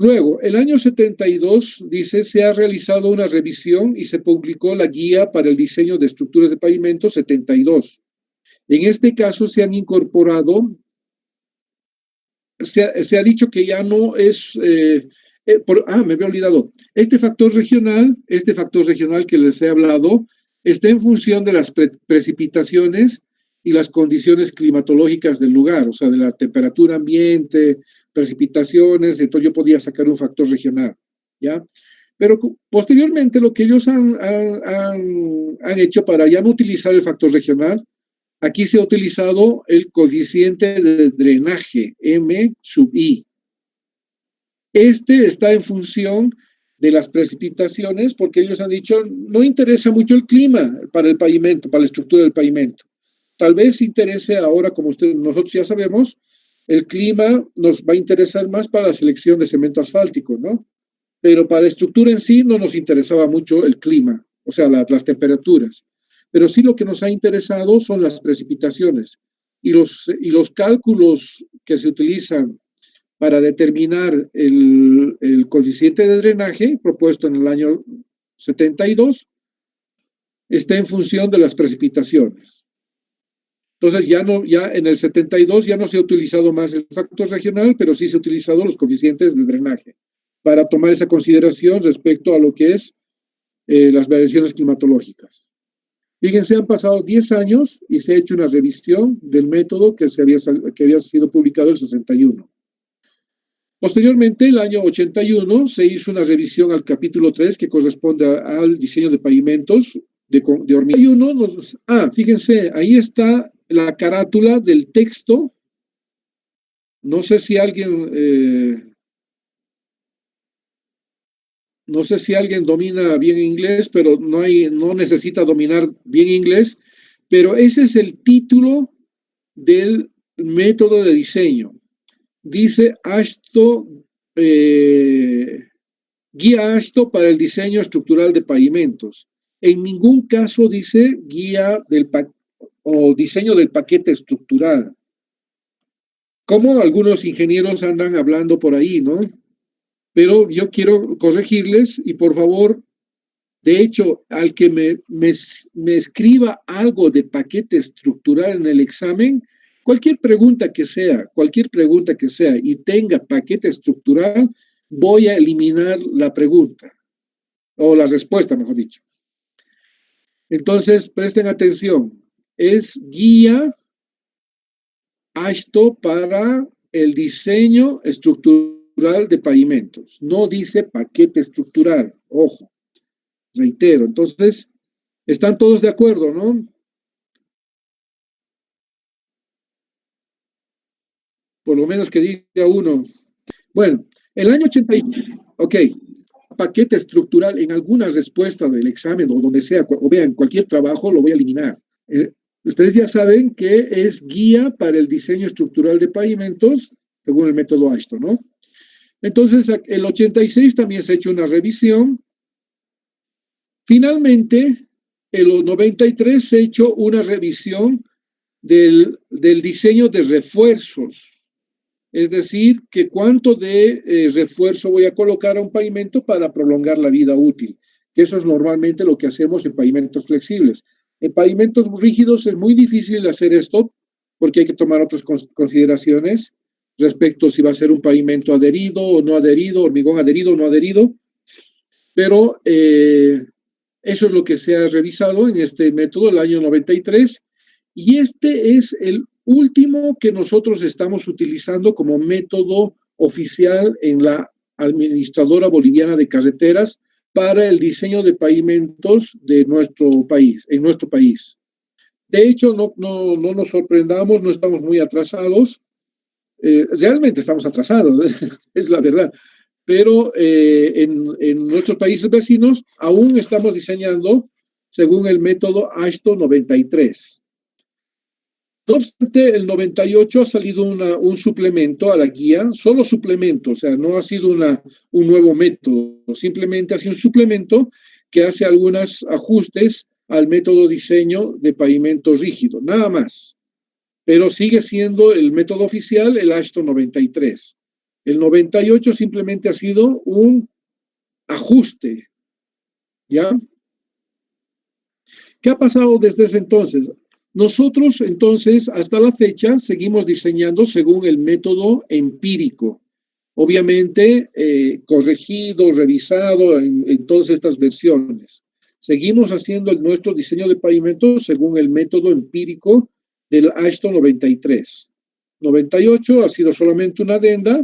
Luego, el año 72, dice, se ha realizado una revisión y se publicó la guía para el diseño de estructuras de pavimento 72. En este caso se han incorporado, se ha dicho que ya no es, me había olvidado, este factor regional que les he hablado, está en función de las precipitaciones y las condiciones climatológicas del lugar, o sea, de la temperatura ambiente, precipitaciones, entonces yo podía sacar un factor regional, ¿ya? Pero posteriormente lo que ellos han hecho para ya no utilizar el factor regional, aquí se ha utilizado el coeficiente de drenaje, M sub I. Este está en función de las precipitaciones, porque ellos han dicho, no interesa mucho el clima para el pavimento, para la estructura del pavimento. Tal vez interese ahora, como nosotros ya sabemos, el clima nos va a interesar más para la selección de cemento asfáltico, ¿no? Pero para la estructura en sí no nos interesaba mucho el clima, o sea, las temperaturas. Pero sí lo que nos ha interesado son las precipitaciones y los cálculos que se utilizan para determinar el coeficiente de drenaje propuesto en el año 72 está en función de las precipitaciones. Entonces ya en el 72 ya no se ha utilizado más el factor regional, pero sí se ha utilizado los coeficientes de drenaje para tomar esa consideración respecto a lo que es las variaciones climatológicas. Fíjense, han pasado 10 años y se ha hecho una revisión del método que había sido publicado en el 61. Posteriormente, el año 81, se hizo una revisión al capítulo 3 que corresponde al diseño de pavimentos de hormigón. Fíjense, ahí está la carátula del texto. No sé si alguien domina bien inglés, pero no necesita dominar bien inglés, pero ese es el título del método de diseño. Dice guía ASTO para el diseño estructural de pavimentos. En ningún caso dice guía o diseño del paquete estructural. Como algunos ingenieros andan hablando por ahí, ¿no? Pero yo quiero corregirles y por favor, de hecho, al que me escriba algo de paquete estructural en el examen, cualquier pregunta que sea y tenga paquete estructural, voy a eliminar la pregunta o la respuesta, mejor dicho. Entonces, presten atención. Es guía ASTO para el diseño estructural de pavimentos. No dice paquete estructural. Ojo. Reitero. Entonces, ¿están todos de acuerdo, no? Por lo menos que diga uno. Bueno, el año 85, ok, paquete estructural en alguna respuesta del examen o donde sea, o vean, cualquier trabajo lo voy a eliminar. Ustedes ya saben que es guía para el diseño estructural de pavimentos según el método ASTO, ¿no? Entonces, el 86 también se ha hecho una revisión. Finalmente, el 93 se ha hecho una revisión del diseño de refuerzos. Es decir, que cuánto de refuerzo voy a colocar a un pavimento para prolongar la vida útil. Que eso es normalmente lo que hacemos en pavimentos flexibles. En pavimentos rígidos es muy difícil hacer esto porque hay que tomar otras consideraciones respecto si va a ser un pavimento adherido o no adherido, hormigón adherido o no adherido. Pero eso es lo que se ha revisado en este método, el año 93. Y este es el último que nosotros estamos utilizando como método oficial en la Administradora Boliviana de Carreteras para el diseño de pavimentos de nuestro país, en nuestro país. De hecho, no nos sorprendamos, no estamos muy atrasados. Realmente estamos atrasados, es la verdad. Pero en nuestros países vecinos aún estamos diseñando según el método ASTO 93. No obstante, el 98 ha salido un suplemento a la guía, solo suplemento, o sea, no ha sido un nuevo método, simplemente ha sido un suplemento que hace algunos ajustes al método diseño de pavimento rígido, nada más. Pero sigue siendo el método oficial, el ASTO 93. El 98 simplemente ha sido un ajuste, ¿ya? ¿Qué ha pasado desde ese entonces? Nosotros, entonces, hasta la fecha, seguimos diseñando según el método empírico. Obviamente, corregido, revisado en todas estas versiones. Seguimos haciendo nuestro diseño de pavimento según el método empírico del AASHTO 93. 98 ha sido solamente una adenda.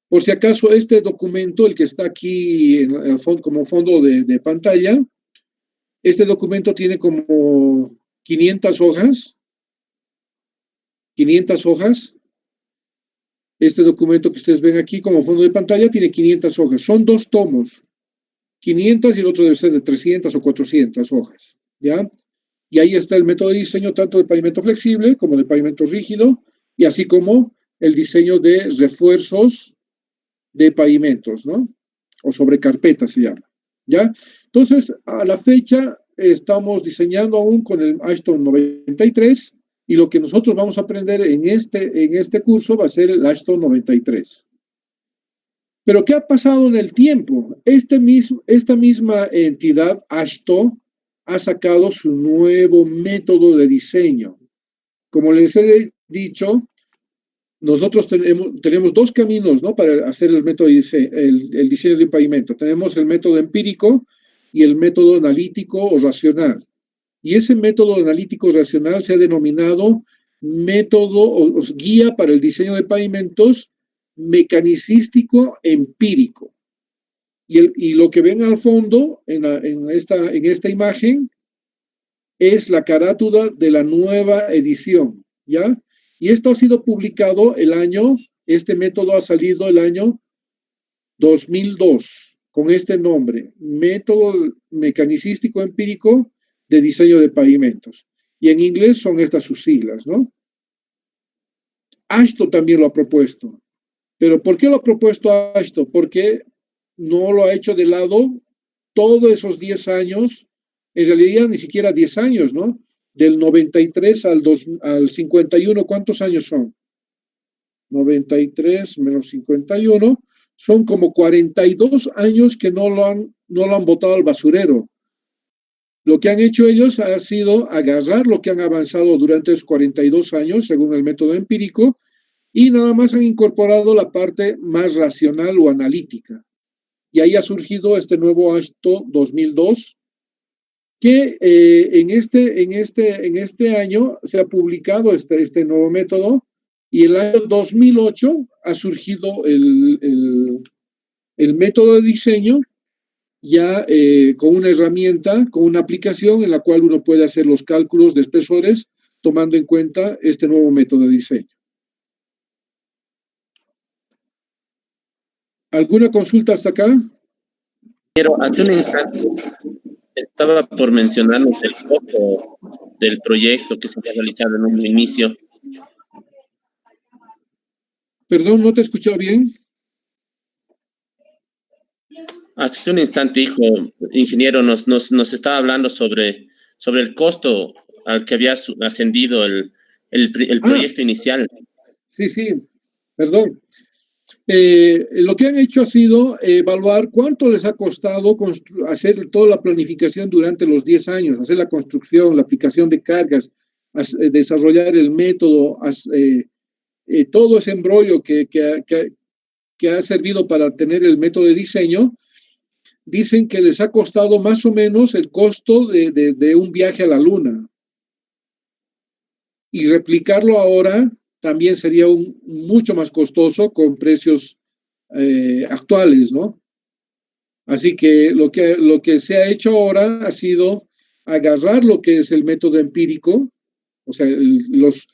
Por si acaso, este documento, el que está aquí como fondo de pantalla, este documento tiene como 500 hojas. 500 hojas. Este documento que ustedes ven aquí como fondo de pantalla tiene 500 hojas. Son 2 tomos. 500 y el otro debe ser de 300 o 400 hojas. ¿Ya? Y ahí está el método de diseño tanto de pavimento flexible como de pavimento rígido, y así como el diseño de refuerzos de pavimentos, ¿no? O sobre carpetas se llama. ¿Ya? Entonces, a la fecha estamos diseñando aún con el AASHTO 93 y lo que nosotros vamos a aprender en este curso va a ser el AASHTO 93. Pero ¿qué ha pasado en el tiempo? Esta misma entidad, AASHTO, ha sacado su nuevo método de diseño. Como les he dicho, nosotros tenemos 2 caminos, ¿no?, para hacer el método el diseño de un pavimento. Tenemos el método empírico y el método analítico o racional. Y ese método analítico racional se ha denominado método o guía para el diseño de pavimentos mecanicístico empírico. Y lo que ven al fondo en esta imagen es la carátula de la nueva edición, ¿ya? Y esto ha sido publicado este método ha salido el año 2002, con este nombre, Método Mecanicístico Empírico de Diseño de Pavimentos. Y en inglés son estas sus siglas, ¿no? AASHTO también lo ha propuesto. ¿Pero por qué lo ha propuesto AASHTO? Porque no lo ha hecho de lado todos esos 10 años, en realidad ni siquiera 10 años, ¿no? Del 93 al 51, ¿cuántos años son? 93 menos 51, son como 42 años que no lo han botado al basurero. Lo que han hecho ellos ha sido agarrar lo que han avanzado durante esos 42 años, según el método empírico, y nada más han incorporado la parte más racional o analítica. Y ahí ha surgido este nuevo AASHTO 2002, que en este año se ha publicado este nuevo método, y el año 2008 ha surgido el método de diseño ya con una herramienta, con una aplicación en la cual uno puede hacer los cálculos de espesores tomando en cuenta este nuevo método de diseño. ¿Alguna consulta hasta acá? Pero hace un instante estaba por mencionarnos el foco del proyecto que se había realizado en un inicio. Perdón, no te he escuchado bien. Hace un instante, ingeniero, nos estaba hablando sobre el costo al que había ascendido el proyecto inicial. Sí, perdón. Lo que han hecho ha sido evaluar cuánto les ha costado hacer toda la planificación durante los 10 años, hacer la construcción, la aplicación de cargas, desarrollar el método, todo ese embrollo que ha servido para tener el método de diseño. Dicen que les ha costado más o menos el costo de un viaje a la Luna. Y replicarlo ahora también sería mucho más costoso con precios actuales, ¿no? Así que lo que se ha hecho ahora ha sido agarrar lo que es el método empírico, o sea, los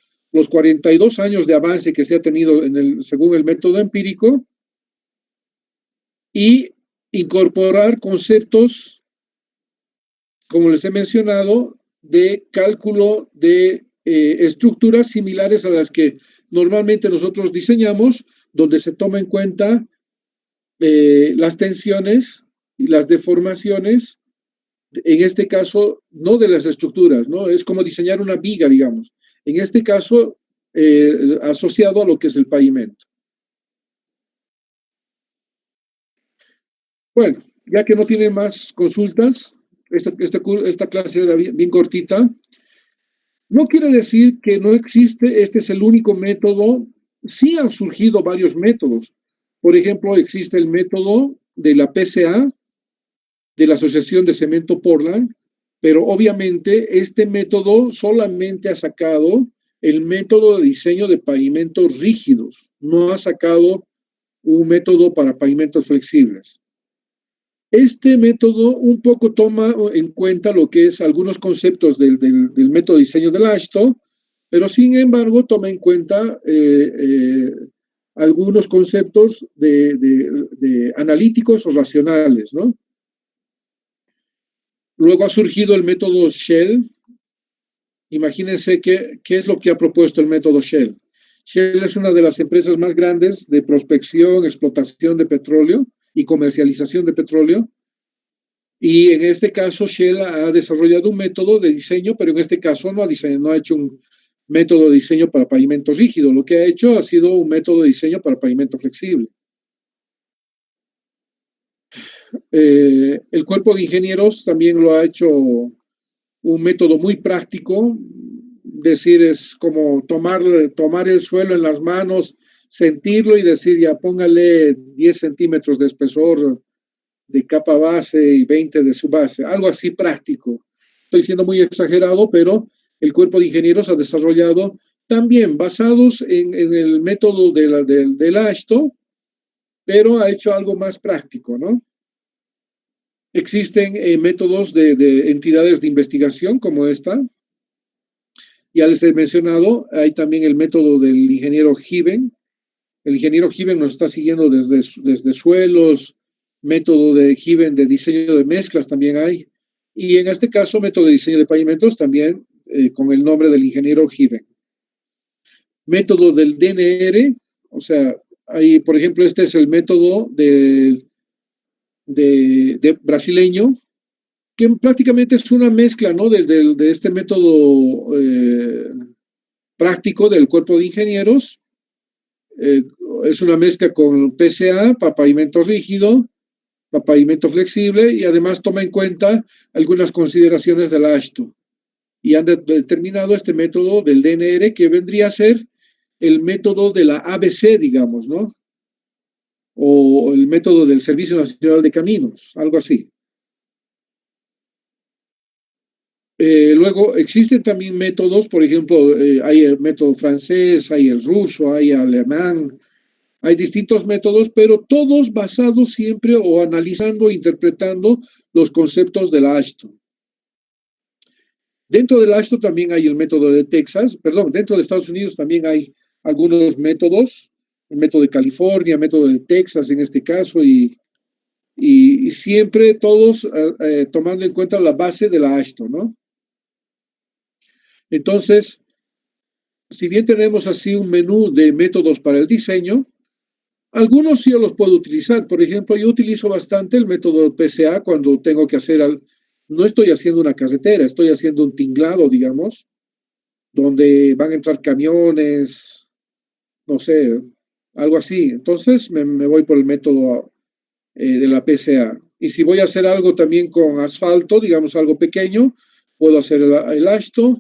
42 años de avance que se ha tenido según el método empírico, y incorporar conceptos, como les he mencionado, de cálculo de estructuras similares a las que normalmente nosotros diseñamos, donde se toma en cuenta las tensiones y las deformaciones, en este caso, no de las estructuras, ¿no? Es como diseñar una viga, digamos. En este caso, asociado a lo que es el pavimento. Bueno, ya que no tiene más consultas, esta clase era bien cortita. No quiere decir que no existe, este es el único método. Sí han surgido varios métodos. Por ejemplo, existe el método de la PCA, de la Asociación de Cemento Portland, pero obviamente este método solamente ha sacado el método de diseño de pavimentos rígidos, no ha sacado un método para pavimentos flexibles. Este método un poco toma en cuenta lo que es algunos conceptos del método de diseño del AASHTO, pero sin embargo toma en cuenta algunos conceptos de analíticos o racionales, ¿no? Luego ha surgido el método Shell. Imagínense qué es lo que ha propuesto el método Shell. Shell es una de las empresas más grandes de prospección, explotación de petróleo y comercialización de petróleo. Y en este caso Shell ha desarrollado un método de diseño, pero en este caso no ha hecho un método de diseño para pavimento rígido. Lo que ha hecho ha sido un método de diseño para pavimento flexible. El cuerpo de ingenieros también lo ha hecho un método muy práctico, decir, es como tomar el suelo en las manos, sentirlo y decir, ya póngale 10 centímetros de espesor de capa base y 20 de su base, algo así práctico. Estoy siendo muy exagerado, pero el cuerpo de ingenieros ha desarrollado también basados en el método del AASHTO, pero ha hecho algo más práctico, ¿no? Existen métodos de entidades de investigación como esta. Ya les he mencionado, hay también el método del ingeniero Given. El ingeniero Given nos está siguiendo desde suelos, método de Given de diseño de mezclas también hay. Y en este caso, método de diseño de pavimentos también con el nombre del ingeniero Given. Método del DNR, o sea, hay, por ejemplo, este es el método de brasileño, que prácticamente es una mezcla, ¿no? de este método práctico del cuerpo de ingenieros. Es una mezcla con PCA para pavimento rígido, para pavimento flexible y además toma en cuenta algunas consideraciones del AASHTO. Y han determinado este método del DNR que vendría a ser el método de la ABC, digamos, ¿no? O el método del Servicio Nacional de Caminos, algo así. Luego existen también métodos, por ejemplo, hay el método francés, hay el ruso, hay el alemán, hay distintos métodos, pero todos basados siempre o analizando, interpretando los conceptos del AASHTO. Dentro del AASHTO también hay el método de Texas, perdón, dentro de Estados Unidos también hay algunos métodos, el método de California, el método de Texas en este caso, y siempre todos tomando en cuenta la base del AASHTO, ¿no? Entonces, si bien tenemos así un menú de métodos para el diseño, algunos sí yo los puedo utilizar. Por ejemplo, yo utilizo bastante el método PCA cuando tengo que hacer, no estoy haciendo una carretera, estoy haciendo un tinglado, digamos, donde van a entrar camiones, no sé, algo así. Entonces me voy por el método de la PCA. Y si voy a hacer algo también con asfalto, digamos algo pequeño, puedo hacer el AASHTO.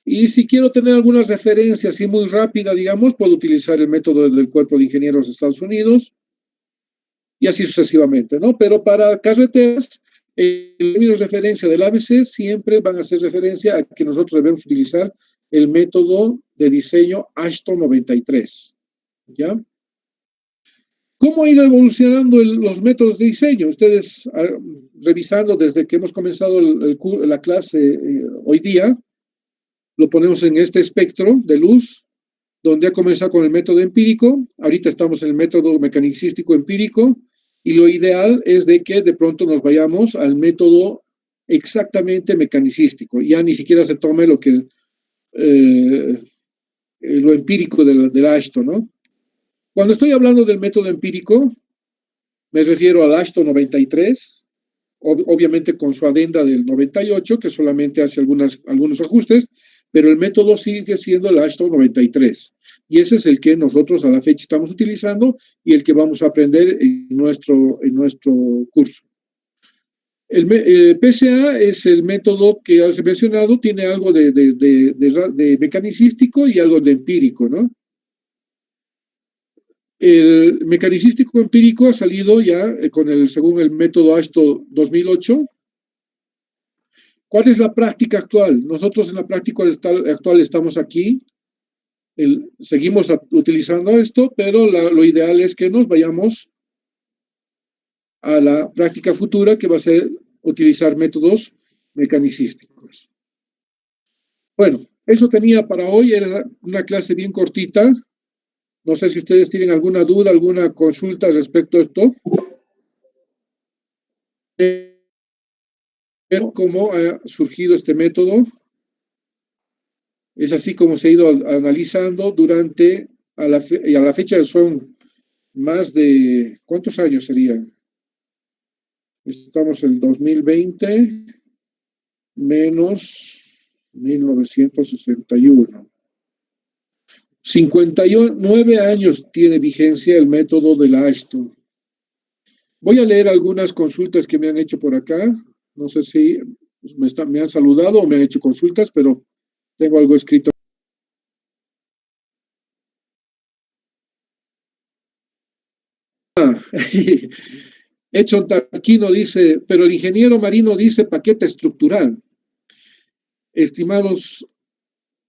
Y si quiero tener algunas referencias así muy rápida, digamos, puedo utilizar el método del Cuerpo de Ingenieros de Estados Unidos y así sucesivamente, ¿no? Pero para carreteras, en términos de referencia del ABC, siempre van a hacer referencia a que nosotros debemos utilizar el método de diseño AASHTO 93, ¿ya? ¿Cómo ha ido evolucionando los métodos de diseño? Ustedes, revisando desde que hemos comenzado la clase hoy día, lo ponemos en este espectro de luz, donde ha comenzado con el método empírico, ahorita estamos en el método mecanicístico empírico, y lo ideal es de que de pronto nos vayamos al método exactamente mecanicístico, ya ni siquiera se tome lo empírico del AASHTO, ¿no? Cuando estoy hablando del método empírico, me refiero al AASHTO 93, obviamente con su adenda del 98, que solamente hace algunos ajustes, pero el método sigue siendo el AASHTO 93. Y ese es el que nosotros a la fecha estamos utilizando y el que vamos a aprender en nuestro curso. El PCA es el método que has mencionado, tiene algo de mecanicístico y algo de empírico, ¿no? El mecanicístico empírico ha salido ya según el método AASHTO 2008. ¿Cuál es la práctica actual? Nosotros en la práctica actual estamos aquí, seguimos utilizando esto, pero lo ideal es que nos vayamos a la práctica futura, que va a ser utilizar métodos mecanicísticos. Bueno, eso tenía para hoy, era una clase bien cortita. No sé si ustedes tienen alguna duda, alguna consulta respecto a esto. Pero cómo ha surgido este método. Es así como se ha ido analizando durante, y a la fecha son más de, ¿cuántos años serían? Estamos en el 2020 menos 1961. 59 años tiene vigencia el método de la AASHTO. Voy a leer algunas consultas que me han hecho por acá. No sé si me han saludado o me han hecho consultas, pero tengo algo escrito. Edson Tarquino dice, pero el ingeniero Marino dice paquete estructural. Estimados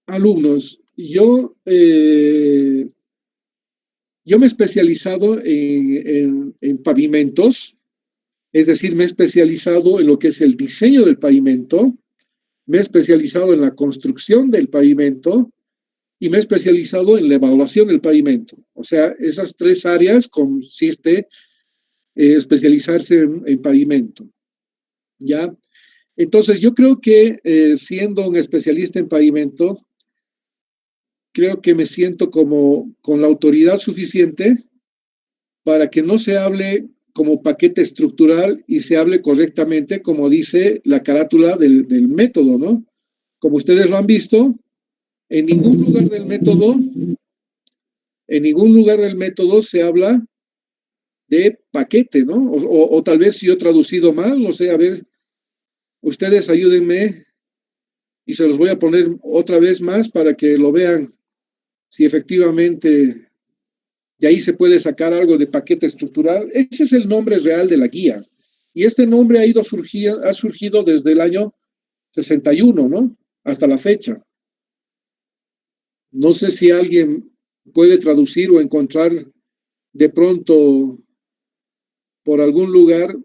alumnos, yo me he especializado en pavimentos, es decir, me he especializado en lo que es el diseño del pavimento, me he especializado en la construcción del pavimento y me he especializado en la evaluación del pavimento. O sea, esas tres áreas consiste especializarse en pavimento. ¿Ya? Entonces, yo creo que siendo un especialista en pavimento, creo que me siento como con la autoridad suficiente para que no se hable como paquete estructural y se hable correctamente como dice la carátula del método, ¿no? Como ustedes lo han visto, en ningún lugar del método se habla de paquete, ¿no? O tal vez si yo he traducido mal, no sé, a ver, ustedes ayúdenme y se los voy a poner otra vez más para que lo vean si efectivamente de ahí se puede sacar algo de paquete estructural. Ese es el nombre real de la guía. Y este nombre ha surgido desde el año 61, ¿no? Hasta la fecha. No sé si alguien puede traducir o encontrar de pronto por algún lugar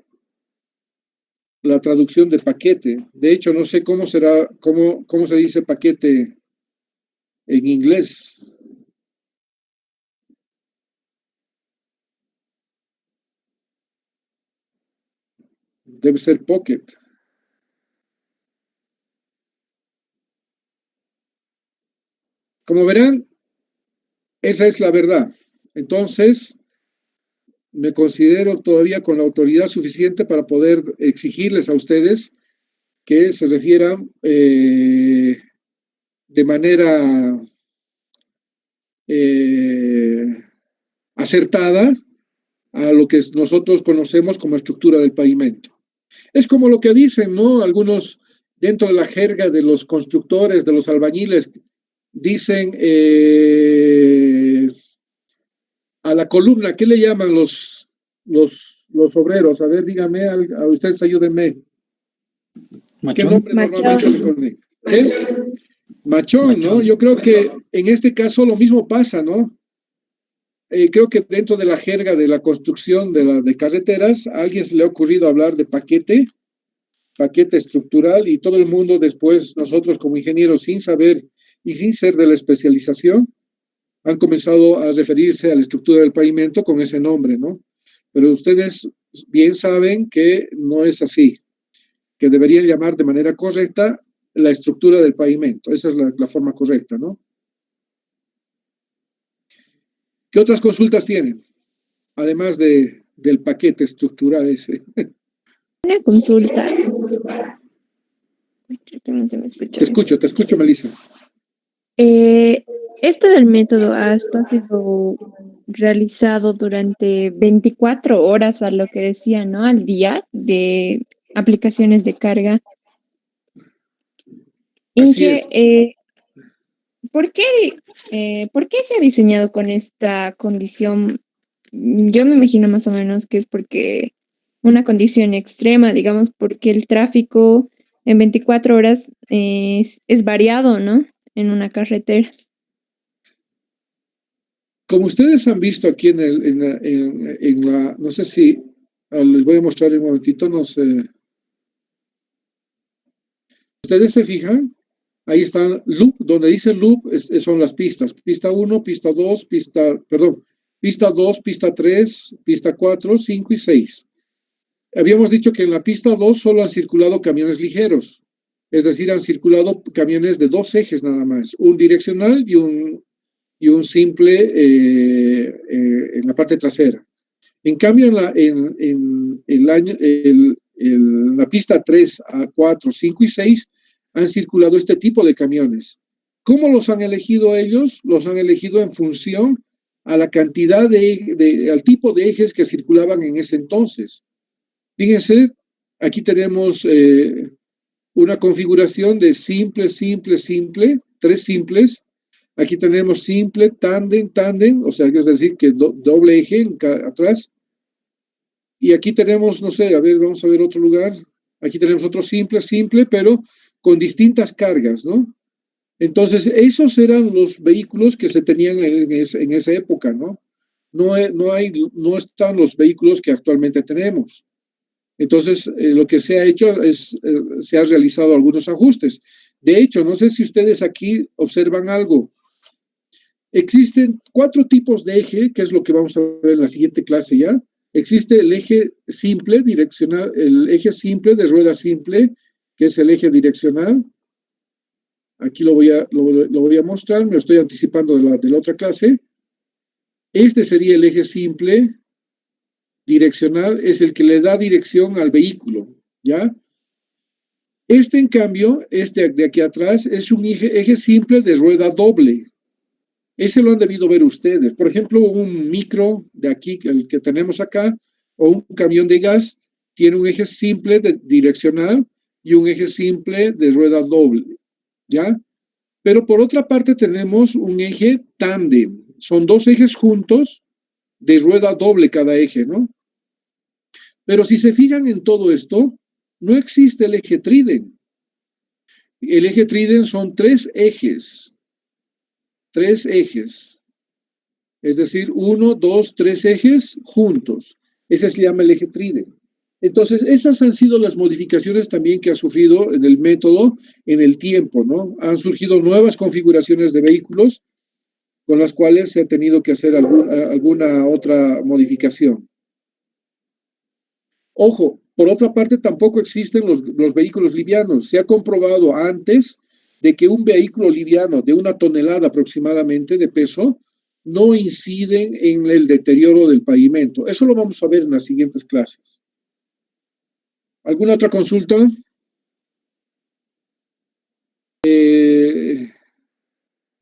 la traducción de paquete. De hecho, no sé cómo se dice paquete en inglés. Debe ser pocket. Como verán, esa es la verdad. Entonces, me considero todavía con la autoridad suficiente para poder exigirles a ustedes que se refieran de manera acertada a lo que nosotros conocemos como estructura del pavimento. Es como lo que dicen, ¿no? Algunos dentro de la jerga de los constructores, de los albañiles, dicen a la columna, ¿qué le llaman los obreros? A ver, dígame, a ustedes ayúdenme. Machón. ¿Qué nombre normalmente le ponen? ¿Qué? Machón, ¿no? Yo creo que en este caso lo mismo pasa, ¿no? Creo que dentro de la jerga de la construcción de carreteras, a alguien se le ha ocurrido hablar de paquete estructural y todo el mundo después, nosotros como ingenieros sin saber y sin ser de la especialización, han comenzado a referirse a la estructura del pavimento con ese nombre, ¿no? Pero ustedes bien saben que no es así, que deberían llamar de manera correcta la estructura del pavimento. Esa es la forma correcta, ¿no? ¿Qué otras consultas tienen? Además del paquete estructural ese. Una consulta. Te escucho, Melissa. Este del método ASTO ha sido realizado durante 24 horas, a lo que decía, ¿no? Al día de aplicaciones de carga. Así Inge, es. ¿por qué, por qué se ha diseñado con esta condición? Yo me imagino más o menos que es porque una condición extrema, digamos, porque el tráfico en 24 horas es variado, ¿no? En una carretera. Como ustedes han visto aquí no sé si les voy a mostrar un momentito, no sé. Ustedes se fijan, ahí está loop, donde dice loop son las pistas. Pista 1, pista 2, pista 2, pista 3, pista 4, 5 y 6. Habíamos dicho que en la pista 2 solo han circulado camiones ligeros, es decir, han circulado camiones de dos ejes nada más, un direccional y un simple en la parte trasera. En cambio, en la pista 3, a 4, 5 y 6 han circulado este tipo de camiones. ¿Cómo los han elegido ellos? Los han elegido en función a la cantidad al tipo de ejes que circulaban en ese entonces. Fíjense, aquí tenemos una configuración de simple, simple, simple, tres simples. Aquí tenemos simple, tándem, tándem, o sea, es decir, que doble eje atrás. Y aquí tenemos, no sé, a ver, vamos a ver otro lugar. Aquí tenemos otro simple, simple, pero con distintas cargas, ¿no? Entonces, esos eran los vehículos que se tenían en esa época, ¿no? No están los vehículos que actualmente tenemos. Entonces, lo que se ha hecho se ha realizado algunos ajustes. De hecho, no sé si ustedes aquí observan algo. Existen 4 tipos de eje, que es lo que vamos a ver en la siguiente clase ya. Existe el eje simple direccional, el eje simple de rueda simple, que es el eje direccional. Aquí lo voy a mostrar, me estoy anticipando de la otra clase. Este sería el eje simple direccional, es el que le da dirección al vehículo, ¿ya? Este, en cambio, este de aquí atrás, es un eje simple de rueda doble. Ese lo han debido ver ustedes. Por ejemplo, un micro de aquí, el que tenemos acá, o un camión de gas, tiene un eje simple direccional y un eje simple de rueda doble, ¿ya? Pero por otra parte tenemos un eje tándem. Son dos ejes juntos de rueda doble cada eje, ¿no? Pero si se fijan en todo esto, no existe el eje trident. El eje trident son tres ejes. Es decir, 1, 2, 3 ejes juntos. Ese se llama el eje trident. Entonces, esas han sido las modificaciones también que ha sufrido en el método en el tiempo, ¿no? Han surgido nuevas configuraciones de vehículos con las cuales se ha tenido que hacer alguna otra modificación. Ojo, por otra parte, tampoco existen los vehículos livianos. Se ha comprobado antes de que un vehículo liviano de 1 tonelada aproximadamente de peso no inciden en el deterioro del pavimento. Eso lo vamos a ver en las siguientes clases. ¿Alguna otra consulta?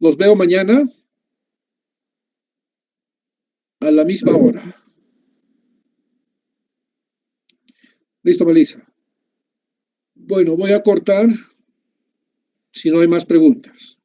Los veo mañana a la misma hora. Listo, Melissa. Bueno, voy a cortar si no hay más preguntas.